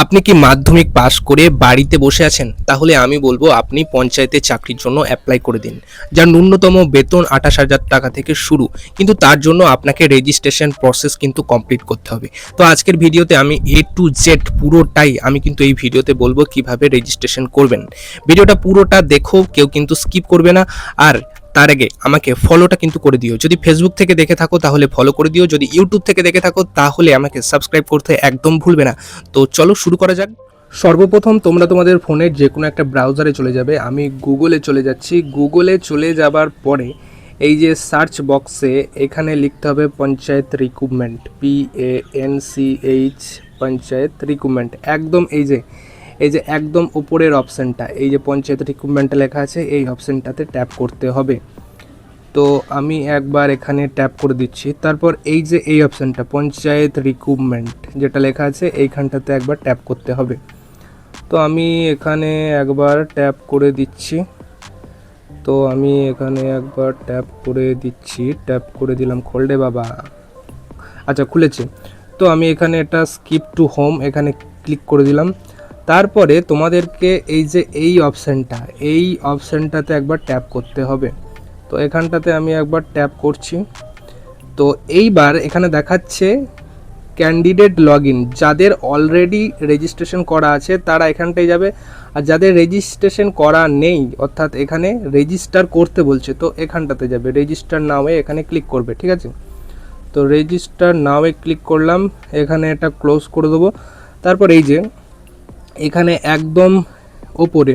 আপনি কি মাধ্যমিক পাস করে বাড়িতে বসে আছেন? তাহলে আমি বলবো আপনি পঞ্চায়েতে চাকরির জন্য অ্যাপ্লাই করে দিন। যার ন্যূনতম বেতন ২৮,০০০ টাকা থেকে শুরু। কিন্তু তার জন্য আপনাকে রেজিস্ট্রেশন প্রসেস কিন্তু কমপ্লিট করতে হবে। তো আজকের ভিডিওতে আমি A to Z পুরোটাই আমি কিন্তু এই ভিডিওতে বলবো কিভাবে রেজিস্ট্রেশন করবেন। ভিডিওটা পুরোটা দেখো, কেউ কিন্তু স্কিপ করবে না। আর তার আগে আমাকে ফলোটা কিন্তু করে দিও। যদি ফেসবুক থেকে দেখে থাকো তাহলে ফলো করে দিও। যদি ইউটিউব থেকে দেখে থাকো তাহলে আমাকে সাবস্ক্রাইব করতে একদম ভুলবে না। তো চলো শুরু করা যাক। সর্বপ্রথম তোমরা তোমাদের ফোনের যে কোনো একটা ব্রাউজারে চলে যাবে। আমি গুগলে চলে যাচ্ছি। গুগলে চলে যাবার পরে এই যে সার্চ বক্সে এখানে লিখতে হবে panchayat recruitment, PANCH panchayat recruitment. একদম এই যে একদম উপরের অপশানটা, এই যে পঞ্চায়েত রিক্রুটমেন্টে লেখা আছে, এই অপশানটাতে ট্যাপ করতে হবে। তো আমি একবার এখানে ট্যাপ করে দিচ্ছি। তারপর এই যে এই অপশানটা পঞ্চায়েত রিক্রুটমেন্ট যেটা লেখা আছে এইখানটাতে একবার ট্যাপ করতে হবে। তো আমি এখানে একবার ট্যাপ করে দিচ্ছি। ট্যাপ করে দিলাম। খোলডে বাবা, আচ্ছা খুলেছে। তো আমি এখানে এটা স্কিপ টু হোম এখানে ক্লিক করে দিলাম। তারপরে তোমাদেরকে এই যে এই অপশানটাতে একবার ট্যাপ করতে হবে। তো এখানটাতে আমি একবার ট্যাপ করছি। তো এইবার এখানে দেখাচ্ছে ক্যান্ডিডেট লগ ইন। যাদের অলরেডি রেজিস্ট্রেশন করা আছে তারা এখানটায় যাবে, আর যাদের রেজিস্ট্রেশন করা নেই অর্থাৎ এখানে রেজিস্টার করতে বলছে তো এখানটাতে যাবে। রেজিস্টার নাওয়ে এখানে ক্লিক করবে, ঠিক আছে। তো রেজিস্টার নাওয়ে ক্লিক করলাম, এখানে এটা ক্লোজ করে দেবো। তারপর এই যে এখানে একদম ওপরে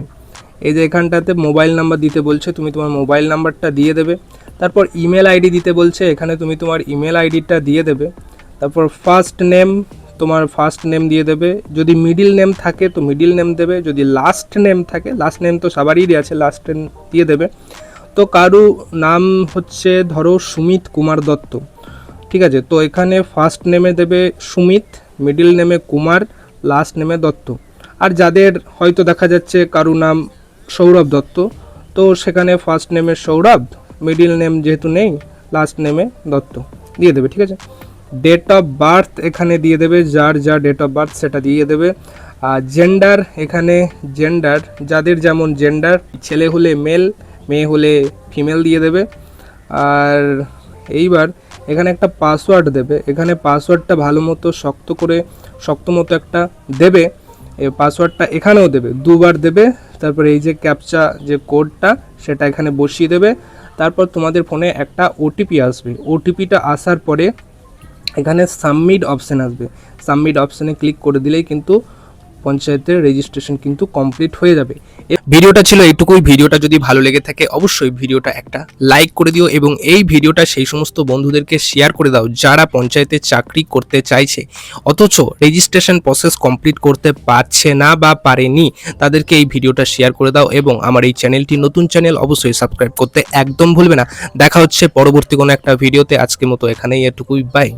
এই যে এখানটাতে মোবাইল নাম্বার দিতে বলছে, তুমি তোমার মোবাইল নাম্বারটা দিয়ে দেবে। তারপর ইমেল আইডি দিতে বলছে, এখানে তুমি তোমার ইমেল আইডিটা দিয়ে দেবে। তারপর ফার্স্ট নেম, তোমার ফার্স্ট নেম দিয়ে দেবে। যদি মিডিল নেম থাকে তো মিডিল নেম দেবে। যদি লাস্ট নেম থাকে, লাস্ট নেম তো সবারই আছে, লাস্ট নেম দিয়ে দেবে। তো কারো নাম হচ্ছে ধরো সুমিত কুমার দত্ত, ঠিক আছে। তো এখানে ফার্স্ট নেমে দেবে সুমিত, মিডিল নেমে কুমার, লাস্ট নেমে দত্ত। আর যাদের হয়তো দেখা যাচ্ছে কারো নাম সৌরভ দত্ত, তো সেখানে ফার্স্ট নেমে সৌরভ, মিডিল নেম যেহেতু নেই, লাস্ট নেমে দত্ত দিয়ে দেবে, ঠিক আছে। ডেট অফ বার্থ এখানে দিয়ে দেবে, যার যা ডেট অফ বার্থ সেটা দিয়ে দেবে। আর জেন্ডার, এখানে জেন্ডার যাদের যেমন জেন্ডার, ছেলে হলে মেল, মেয়ে হলে ফিমেল দিয়ে দেবে। আর এইবার এখানে একটা পাসওয়ার্ড দেবে। এখানে পাসওয়ার্ডটা ভালো মতো শক্ত মতো একটা দেবে। এই পাসওয়ার্ডটা এখানেও দেবে, দুবার দেবে। তারপরে এই যে ক্যাপচা যে কোডটা সেটা এখানে বসিয়ে দেবে। তারপর তোমাদের ফোনে একটা ওটিপি আসবে। ওটিপিটা আসার পরে এখানে সাবমিট অপশান আসবে। সাবমিট অপশানে ক্লিক করে দিলেই কিন্তু পঞ্চায়েতের রেজিস্ট্রেশন কিন্তু কমপ্লিট হয়ে যাবে। ভিডিওটা ছিল এইটুকুই। ভিডিওটা যদি ভালো লেগে থাকে অবশ্যই ভিডিওটা একটা লাইক করে দিও এবং এই ভিডিওটা সেই সমস্ত বন্ধুদেরকে শেয়ার করে দাও যারা পঞ্চায়েতে চাকরি করতে চাইছে অথচ রেজিস্ট্রেশন প্রসেস কমপ্লিট করতে পারছে না বা পারেনি। তাদেরকে এই ভিডিওটা শেয়ার করে দাও এবং আমার এই চ্যানেলটি নতুন চ্যানেল, অবশ্যই সাবস্ক্রাইব করতে একদম ভুলবে না। দেখা হচ্ছে পরবর্তী কোনো একটা ভিডিওতে। আজকের মতো এখানেই এটুকুই, বাই।